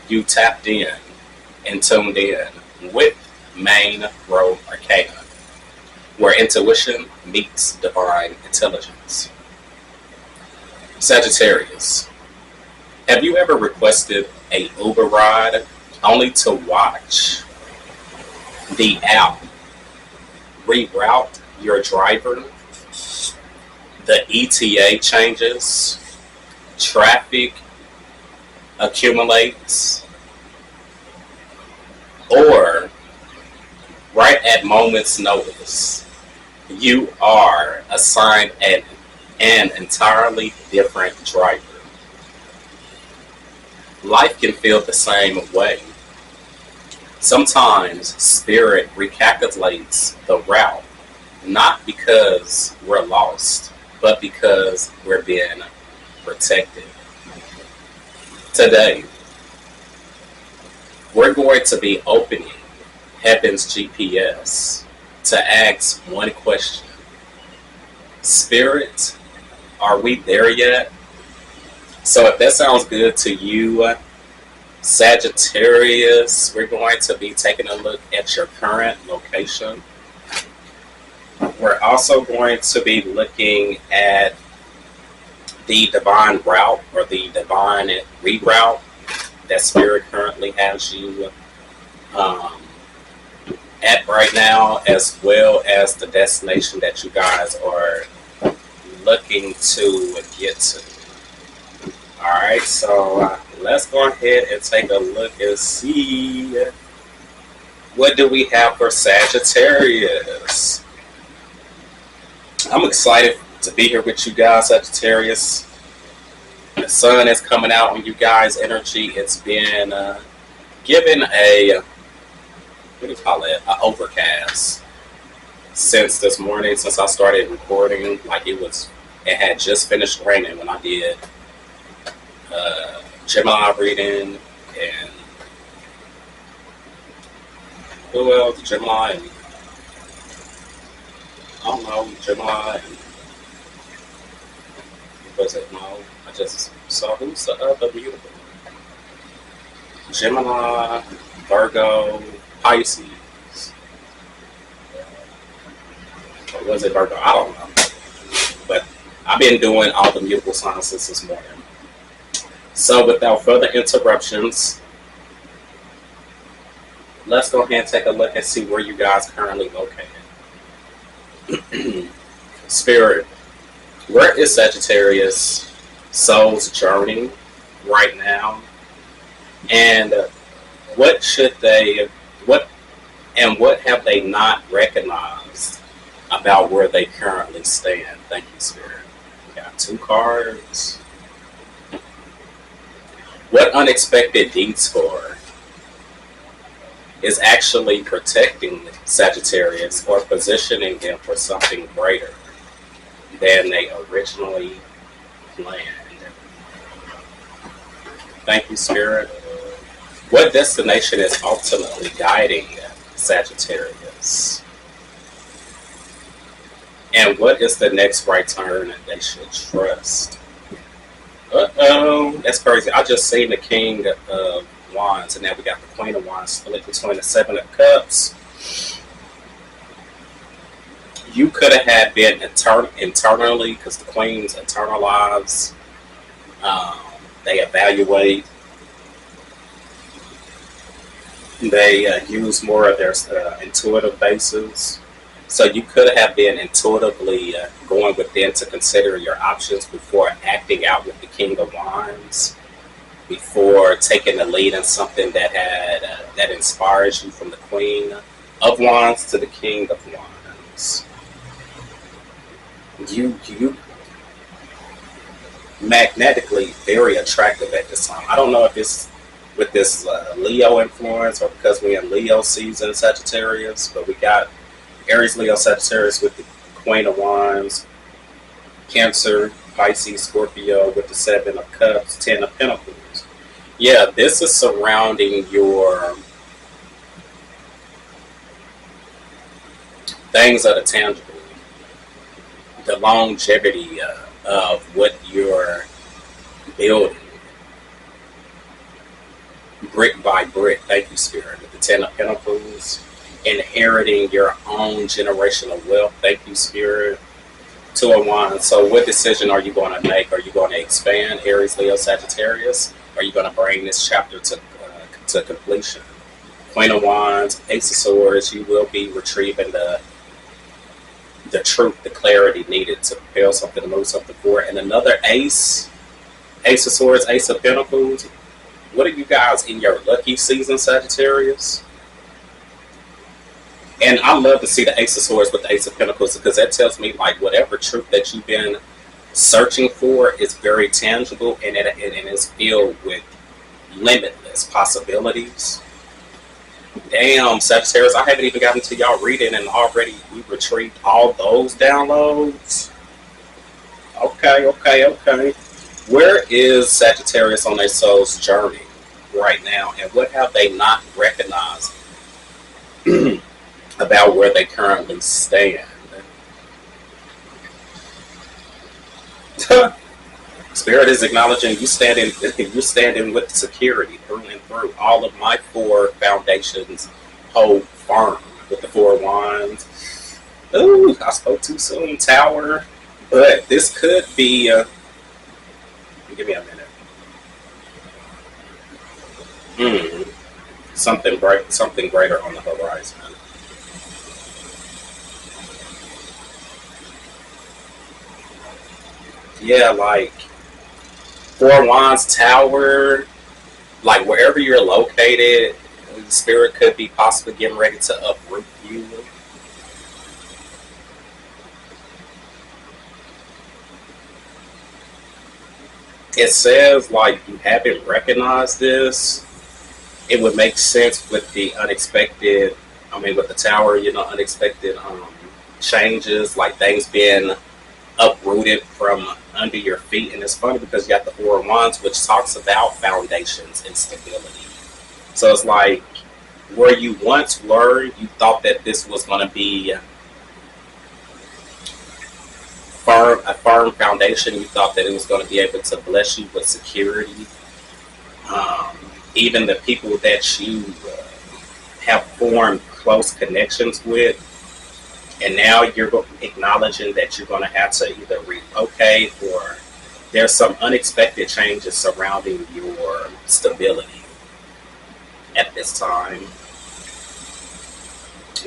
You tapped in and tuned in with MaineRoeArcana, where intuition meets divine intelligence. Sagittarius, have you ever requested a Uber ride only to watch the app reroute your driver? The ETA changes, traffic accumulates, or right at moment's notice, you are assigned an entirely different driver. Life can feel the same way. Sometimes spirit recalculates the route, not because we're lost, but because we're being protected. Today, we're going to be opening Heaven's GPS to ask one question. Spirit, are we there yet? So if that sounds good to you, Sagittarius, we're going to be taking a look at your current location. We're also going to be looking at the divine route or the divine reroute that Spirit currently has you at right now, as well as the destination that you guys are looking to get to. Alright, so let's go ahead and take a look and see what do we have for Sagittarius. I'm excited to be here with you guys, Sagittarius. The sun is coming out on you guys' energy. It's been given a, what do you call it, an overcast since this morning, since I started recording. Like it had just finished raining when I did Gemini reading, and who else? Gemini, and I don't know, Gemini, and was it? No, I just saw who's the other beautiful. Gemini, Virgo, Pisces. Or was it Virgo? I don't know. But I've been doing all the mutable signs since this morning. So without further interruptions, let's go ahead and take a look and see where you guys currently located. Spirit, where is Sagittarius soul's journey right now? And what have they not recognized about where they currently stand? Thank you, Spirit. We got 2 cards. What unexpected detour is actually protecting Sagittarius or positioning them for something greater than they originally planned? Thank you, Spirit. What destination is ultimately guiding Sagittarius? And what is the next right turn that they should trust? That's crazy. I just seen the King of Wands, and now we got the Queen of Wands split between the 7 of Cups. You could have had been internally, because the Queens internalize, they evaluate, they use more of their intuitive bases. So you could have been intuitively going within to consider your options before acting out with the King of Wands, before taking the lead in something that that inspires you, from the Queen of Wands to the King of Wands. You magnetically very attractive at this time. I don't know if it's with this Leo influence or because we're in Leo season, Sagittarius, but we got Aries, Leo, Sagittarius with the Queen of Wands, Cancer, Pisces, Scorpio with the 7 of Cups, 10 of Pentacles. Yeah, this is surrounding your things that are tangible, the longevity of what you're building. brick by brick. Thank you, Spirit. With the Ten of Pentacles, inheriting your own generational wealth. Thank you, Spirit. Two of Wands. So what decision are you going to make? Are you going to expand, Aries, Leo, Sagittarius? Or are you going to bring this chapter to completion? Queen of Wands, Ace of Swords. You will be retrieving the truth, the clarity needed to propel something, to move something forward. And another Ace of Swords, Ace of Pentacles. What are you guys in your lucky season, Sagittarius? And I love to see the Ace of Swords with the Ace of Pentacles, because that tells me like whatever truth that you've been searching for is very tangible, and it is filled with limitless possibilities. Damn, Sagittarius, I haven't even gotten to y'all reading, and already we retrieved all those downloads. Okay. Where is Sagittarius on their soul's journey right now, and what have they not recognized about where they currently stand? Spirit is acknowledging you're standing with security through and through. All of my four foundations hold firm with the Four of Wands. Ooh, I spoke too soon, Tower. But this could be give me a minute. Something greater on the horizon. Yeah, like Four of Wands, Tower, like wherever you're located, the Spirit could be possibly getting ready to uproot you. It says like you haven't recognized this. It would make sense with the unexpected, with the Tower, unexpected changes, like things being uprooted from under your feet. And it's funny because you got the Four of Wands, which talks about foundations and stability. So it's like where you once were, you thought that this was going to be a firm foundation. You thought that it was going to be able to bless you with security. Even the people that you have formed close connections with, and now you're acknowledging that you're going to have to either relocate, or there's some unexpected changes surrounding your stability at this time.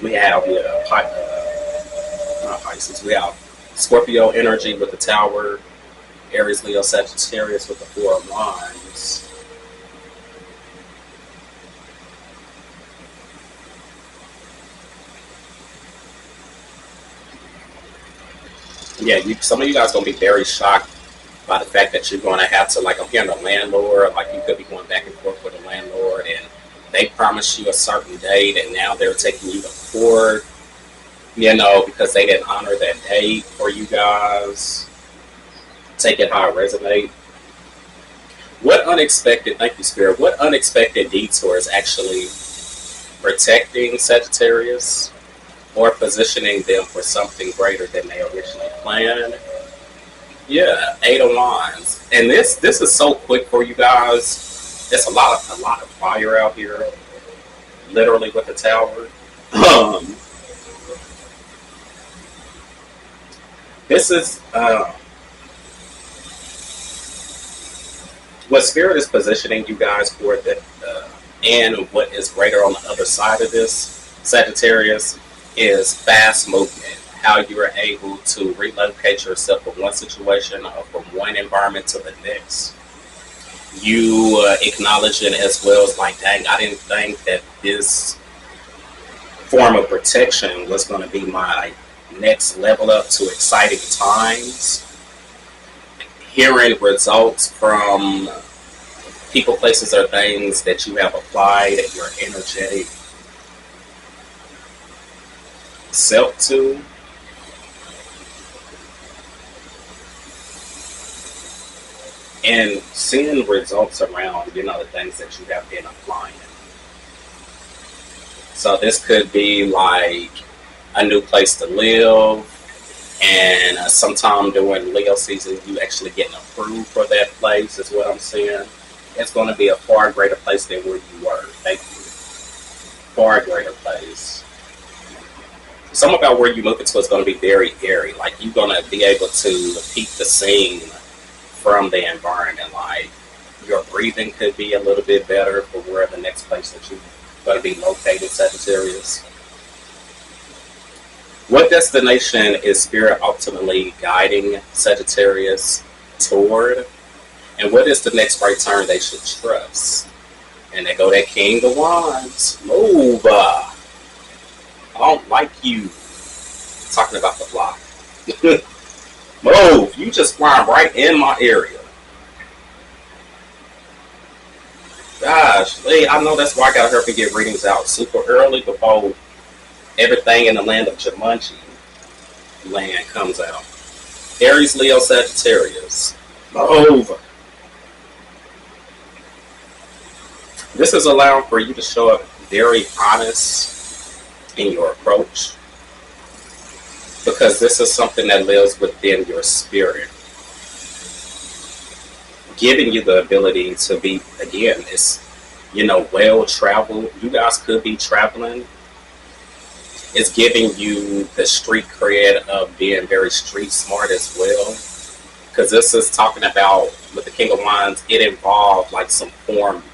We have not Pisces. We have Scorpio energy with the Tower, Aries, Leo, Sagittarius with the Four of Wands. Yeah, some of you guys are going to be very shocked by the fact that you're going to have to, like, I'm hearing a landlord, like you could be going back and forth with a landlord, and they promised you a certain date, and now they're taking you to court, because they didn't honor that date for you guys. Take it how it resonates. What unexpected, thank you, Spirit, what unexpected detour is actually protecting Sagittarius or positioning them for something greater than they originally planned? Yeah, Eight of Wands. And this is so quick for you guys. There's a lot of fire out here, literally, with the Tower. This is what Spirit is positioning you guys for, and what is greater on the other side of this, Sagittarius, is fast movement. How you are able to relocate yourself from one situation or from one environment to the next. You acknowledging as well as like, dang, I didn't think that this form of protection was going to be my next level up to exciting times. Hearing results from people, places, or things that you have applied your energetic self to. And seeing results around, the things that you have been applying. So this could be like a new place to live, and sometime during Leo season, you actually getting approved for that place is what I'm seeing. it's going to be a far greater place than where you were. Thank you. Far greater place. Something about where you move into is going to be very airy. Like, you're going to be able to peek the scene from the environment. Like, your breathing could be a little bit better for where the next place that you're going to be located, Sagittarius. What destination is Spirit ultimately guiding Sagittarius toward? And what is the next right turn they should trust? And they go that King of Wands. Move. I don't like you talking about the block. Move. You just flying right in my area. Gosh, Lee, I know that's why I gotta hurry and get readings out super early before everything in the land of GEMINI land comes out. Aries, Leo, Sagittarius. Move. This is allowing for you to show up very honest in your approach, because this is something that lives within your spirit, giving you the ability to be, again, it's, well traveled. You guys could be traveling. It's giving you the street cred of being very street smart as well, because this is talking about, with the King of Wands, it involved like some form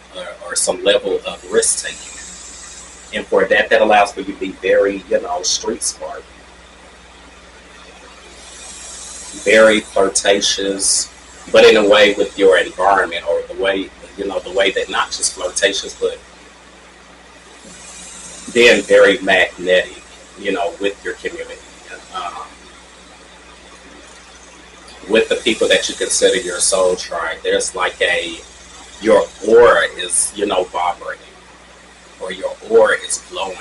or some level of risk taking, and for that allows for you to be very, street smart, very flirtatious, but in a way with your environment, or the way that not just flirtatious, but being very magnetic, with your community, with the people that you consider your soul tribe. There's like your aura is, vibrating, or your aura is glowing,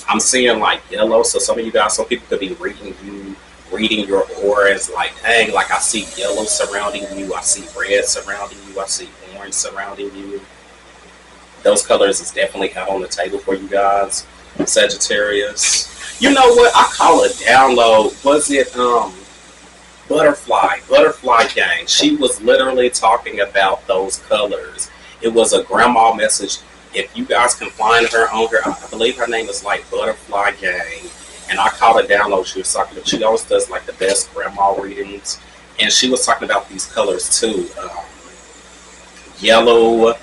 I'm seeing like yellow, so some people could be reading your aura as like, dang, like I see yellow surrounding you, I see red surrounding you, I see orange surrounding you. Those colors is definitely out on the table for you guys, Sagittarius. You know what? I call it download. Was it Butterfly Gang? She was literally talking about those colors. It was a grandma message. If you guys can find her on here, I believe her name is like Butterfly Gang. And I call it download. She was talking. She always does like the best grandma readings, and she was talking about these colors too. Yellow,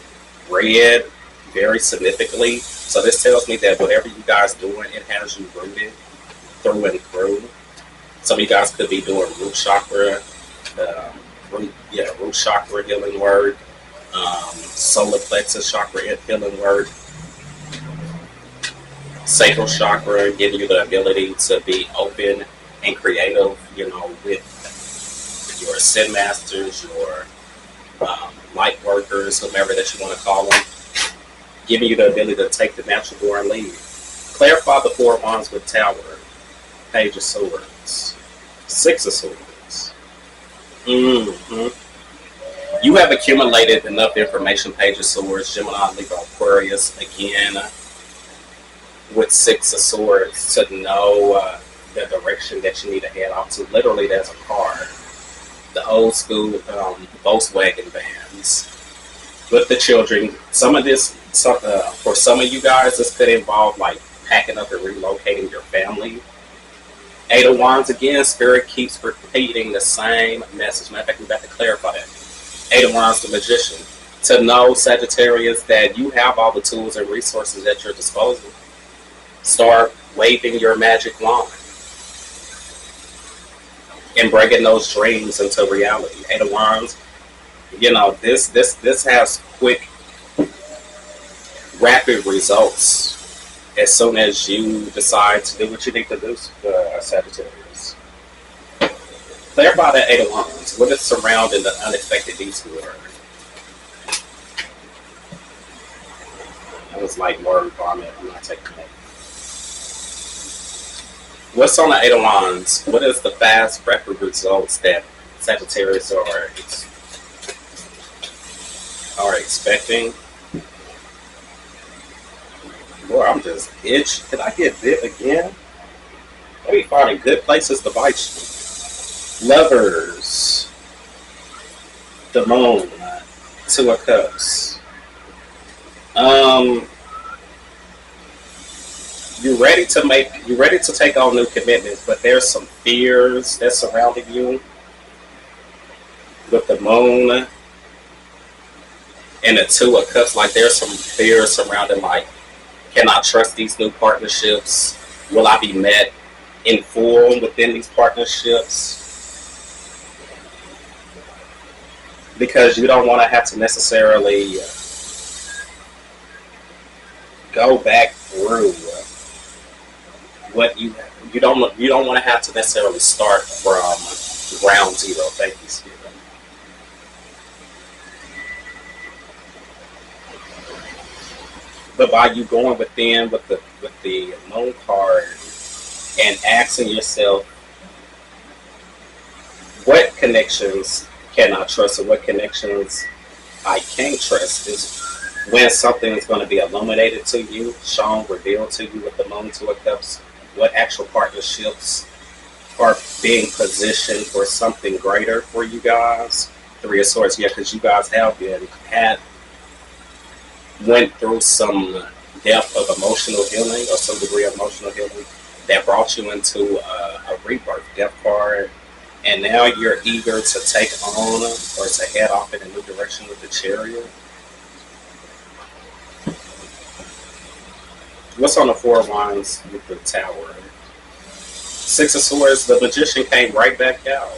red, very significantly. So this tells me that whatever you guys doing, it has you rooted through and through. Some of you guys could be doing root chakra, root chakra healing word, solar plexus chakra healing word, sacral chakra, giving you the ability to be open and creative, with your sin masters, your light workers, whomever that you want to call them, giving you the ability to take the natural door and leave. Clarify the Four of Wands with Tower, Page of Swords, Six of Swords. You have accumulated enough information, Page of Swords, Gemini, Libra, Aquarius, again, with Six of Swords, to know the direction that you need to head off to. Literally, there's a car, the old school Volkswagen vans with the children. Some of this, for some of you guys, this could involve like packing up and relocating your family. Eight of Wands, again, Spirit keeps repeating the same message. Matter of fact, we got to clarify that. Eight of Wands, the Magician. To know, Sagittarius, that you have all the tools and resources at your disposal. Start waving your magic wand and bringing those dreams into reality. Eight of Wands, this has quick, rapid results as soon as you decide to do what you need to do, Sagittarius. Clarify that Eight of Wands. What is surrounding the unexpected detour? That was like word vomit. I'm not taking it. What's on the Eight of Wands? What is the fast, rapid results that Sagittarius are expecting? Boy, I'm just itch. Did I get bit again? Maybe finding good places to bite you. Lovers. The Moon. Two of Cups. Um, you're ready to take on new commitments, but there's some fears that surrounding you with the moon and the Two of Cups. Like there's some fears surrounding, like, can I trust these new partnerships? Will I be met in full within these partnerships? Because you don't want to have to necessarily go back through what you don't want to have to necessarily start from ground zero. Thank you, Spirit. But by you going within with the moon card and asking yourself what connections can I trust and what connections I can't trust, is when something is going to be illuminated to you, shown, revealed to you with the moon, Two of Cups, what actual partnerships are being positioned for something greater for you guys. Three of Swords, yeah, because you guys have went through some depth of emotional healing or some degree of emotional healing that brought you into a rebirth, Death card, and now you're eager to take on or to head off in a new direction with the Chariot. What's on the Four of Wands with the Tower? Six of Swords, the Magician came right back out.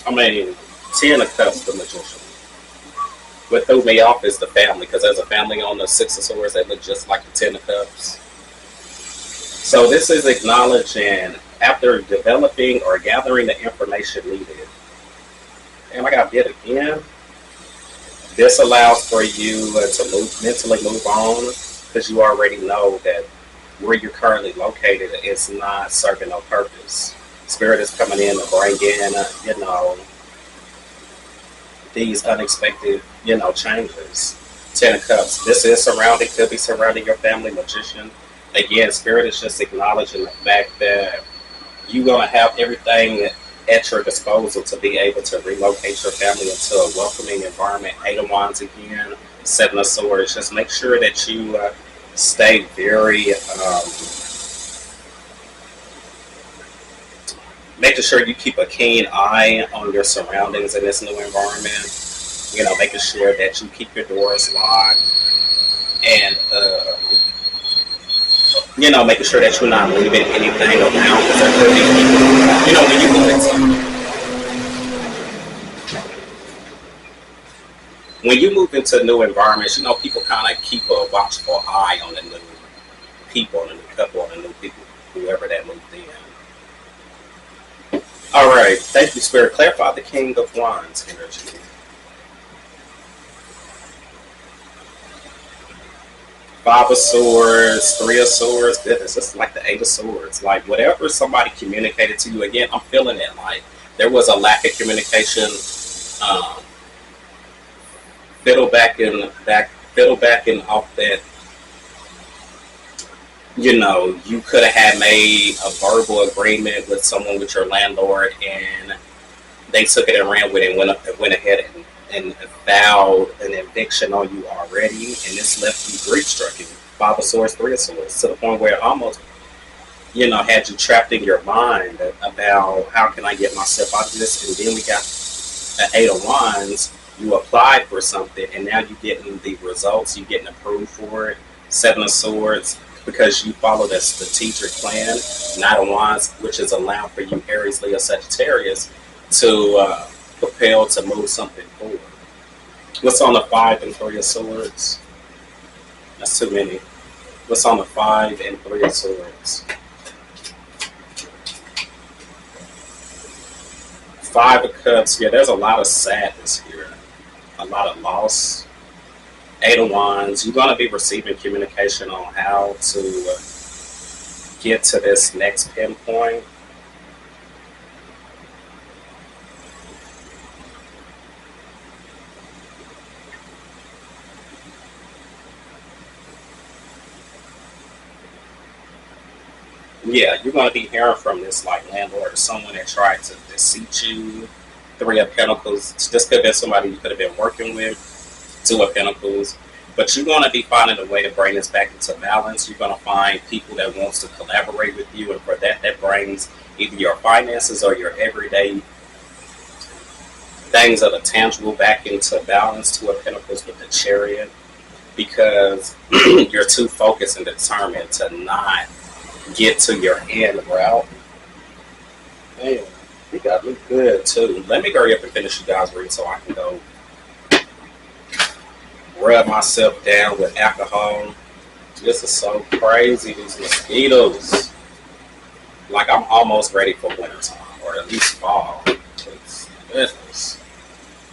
I mean, Ten of Cups, the Magician. What threw me off is the family, because there's a family on the Six of Swords that look just like the Ten of Cups. So this is acknowledging, after developing or gathering the information needed. Damn, I got bit again. This allows for you to mentally move on, because you already know that where you're currently located is not serving no purpose. Spirit is coming in to bring in, these unexpected, changes. Ten of Cups. This is could be surrounding your family, Magician. Again, Spirit is just acknowledging the fact that you're going to have everything at your disposal to be able to relocate your family into a welcoming environment. Eight of Wands again, Seven of Swords. Just make sure that you stay very, making sure you keep a keen eye on your surroundings in this new environment. Making sure that you keep your doors locked and, making sure that you're not leaving anything around, because there could be people, when you move into new environments, people kind of keep a watchful eye on the new people, on the new couple, on the new people, whoever that moved in. All right, thank you, Spirit. Clarify the King of Wands energy. Five of Swords, Three of Swords. Goodness, it's like the Eight of Swords. Like whatever somebody communicated to you, again, I'm feeling it. Like there was a lack of communication. Fiddle back and off that. You could have had made a verbal agreement with someone, with your landlord, and they took it and ran with it and went ahead and vowed an eviction on you already, and this left you grief-stricken. Five of Swords, Three of Swords, to the point where it almost, had you trapped in your mind about how can I get myself out of this, and then we got the Eight of Wands. You applied for something, and now you're getting the results, you're getting approved for it. Seven of Swords, because you followed a strategic plan. Nine of Wands, which is allowing for you, Aries, Leo, Sagittarius, to propel to move something forward. What's on the Five and Three of Swords? That's too many. What's on the Five and Three of Swords? Five of Cups. Yeah, there's a lot of sadness here. A lot of loss. Eight of Wands. You're going to be receiving communication on how to get to this next pinpoint. Yeah, you're going to be hearing from this like landlord or someone that tried to deceive you. Three of Pentacles. This could have been somebody you could have been working with. Two of Pentacles. But you're going to be finding a way to bring this back into balance. You're going to find people that wants to collaborate with you, and for that, that brings either your finances or your everyday things that are tangible back into balance. Two of Pentacles with the Chariot, because you're too focused and determined to not get to your end route. Man, you got me good too. Let me hurry up and finish you guys' read so I can go rub myself down with alcohol. This is so crazy, these mosquitoes. Like, I'm almost ready for wintertime, or at least fall. Goodness.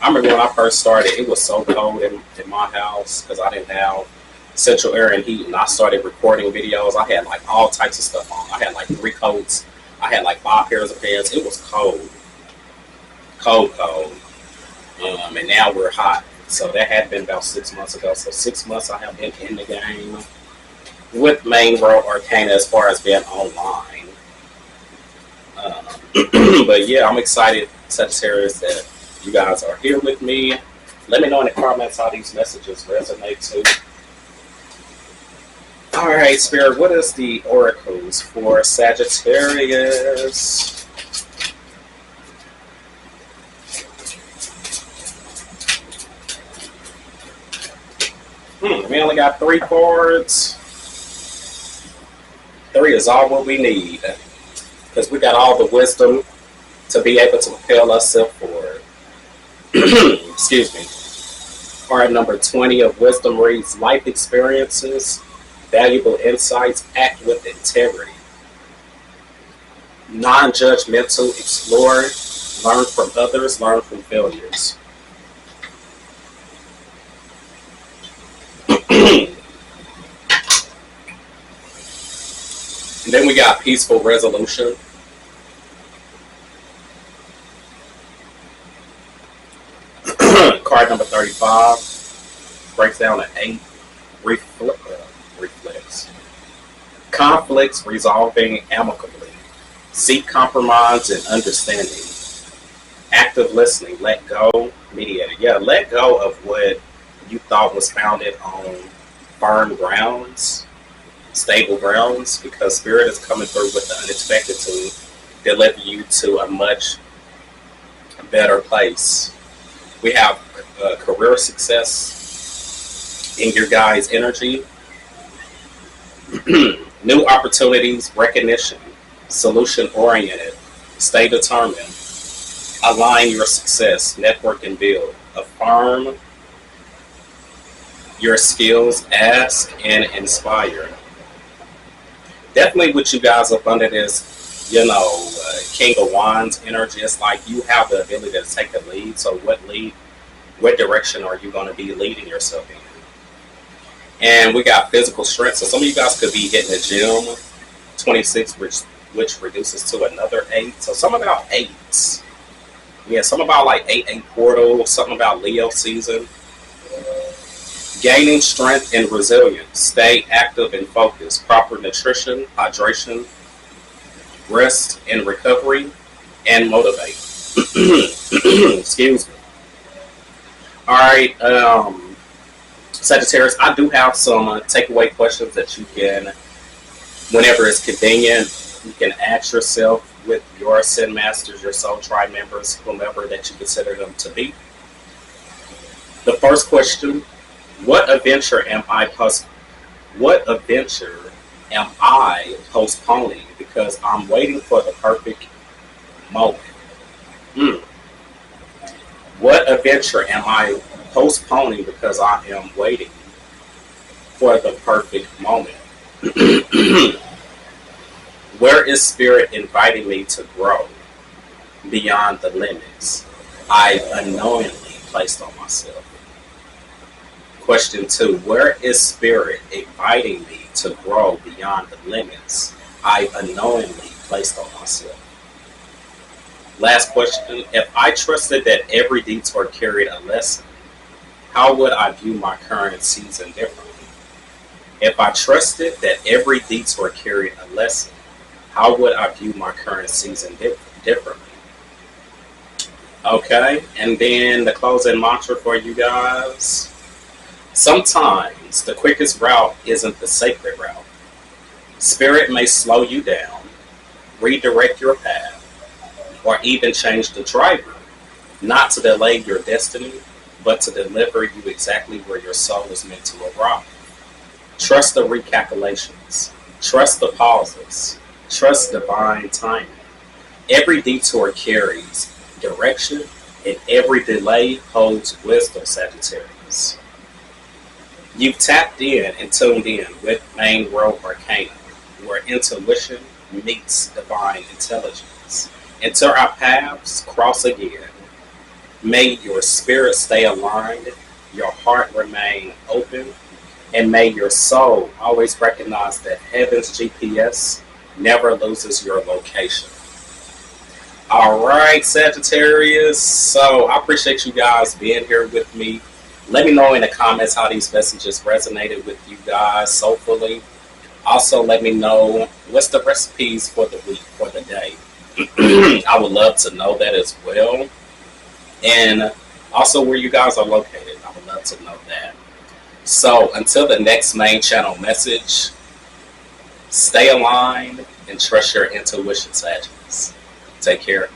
I remember when I first started, it was so cold in my house because I didn't have central air and heat, and I started recording videos. I had like all types of stuff on. I had like 3 coats. I had like 5 pairs of pants. It was cold. Cold. And now we're hot. So that had been about 6 months ago. So 6 months I have been in the game with MaineRoeArcana as far as being online. But yeah, I'm excited, Sagittarius, that you guys are here with me. Let me know in the comments how these messages resonate too. All right, Spirit, what is the oracles for Sagittarius? We only got 3 cards. 3 is all what we need, because we got all the wisdom to be able to propel ourselves forward. Excuse me. Card number 20 of wisdom reads, life experiences, valuable insights, act with integrity. Non-judgmental, explore, learn from others, learn from failures. And then we got peaceful resolution. Card number 35 breaks down to 8. Reflects. Conflicts resolving amicably. Seek compromise and understanding. Active listening. Let go. Mediator. Yeah, let go of what you thought was founded on firm grounds, stable grounds, because Spirit is coming through with the unexpected to deliver you to a much better place. We have career success in your guys' energy. New opportunities, recognition, solution-oriented, stay determined, align your success, network and build, affirm your skills, ask and inspire. Definitely with you guys up under this, King of Wands energy, it's like you have the ability to take the lead. So what direction are you going to be leading yourself in? And we got physical strength. So some of you guys could be hitting the gym. 26, which reduces to another 8. So something about 8s. Yeah, something about like 8 portal, something about Leo season. Gaining strength and resilience. Stay active and focused. Proper nutrition, hydration, rest and recovery, and motivate. Excuse me. All right, Sagittarius, I do have some takeaway questions that you can, whenever it's convenient, you can ask yourself with your Sin Masters, your Soul Tribe members, whomever that you consider them to be. The first question: What adventure am I postponing because I'm waiting for the perfect moment? What adventure am I postponing because I am waiting for the perfect moment? Where is Spirit inviting me to grow beyond the limits I've unknowingly placed on myself? Question 2, where is Spirit inviting me to grow beyond the limits I've unknowingly placed on myself? Last question, if I trusted that every detour carried a lesson, how would I view my current season differently? If I trusted that every detour carried a lesson, How would I view my current season differently? Okay, and then the closing mantra for you guys. Sometimes the quickest route isn't the sacred route. Spirit may slow you down, redirect your path, or even change the driver, not to delay your destiny, but to deliver you exactly where your soul is meant to arrive. Trust the recalculations, trust the pauses, trust divine timing. Every detour carries direction, and every delay holds wisdom, Sagittarius. You've tapped in and tuned in with MaineRoeArcana, where intuition meets divine intelligence. Until our paths cross again, may your spirit stay aligned, your heart remain open, and may your soul always recognize that heaven's GPS never loses your location. All right, Sagittarius. So I appreciate you guys being here with me. Let me know in the comments how these messages resonated with you guys soulfully. Also, let me know what's the recipes for the week, for the day. I would love to know that as well. And also where you guys are located. I would love to know that. So until the next main channel message, stay aligned and trust your intuition, Sagittarius. Take care.